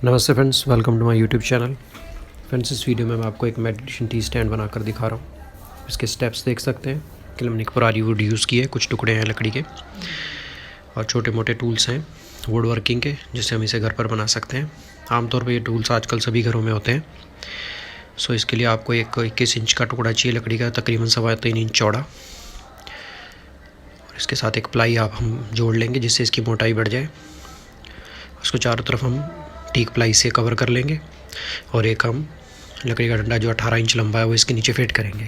नमस्ते friends, welcome to my YouTube channel. Friends, इस video में मैं आपको एक मेडिटेशन टी स्टैंड बनाकर दिखा रहा हूँ। इसके स्टेप्स देख सकते हैं कि मैंने एक पुरानी वुड यूज़ की है, कुछ टुकड़े हैं लकड़ी के और छोटे मोटे टूल्स हैं वुड वर्किंग के, जिससे हम इसे घर पर बना सकते हैं। आमतौर पर ये टूल्स आजकल सभी घरों में होते हैं। सो इसके लिए आपको एक 21 इंच का टुकड़ा चाहिए लकड़ी का, तकरीबन 3.25 इंच चौड़ा। और इसके साथ एक प्लाई आप हम जोड़ लेंगे जिससे इसकी मोटाई बढ़ जाए। उसको चारों तरफ हम टीक प्लाई से कवर कर लेंगे और एक हम लकड़ी का डंडा जो 18 इंच लंबा है वो इसके नीचे फिट करेंगे।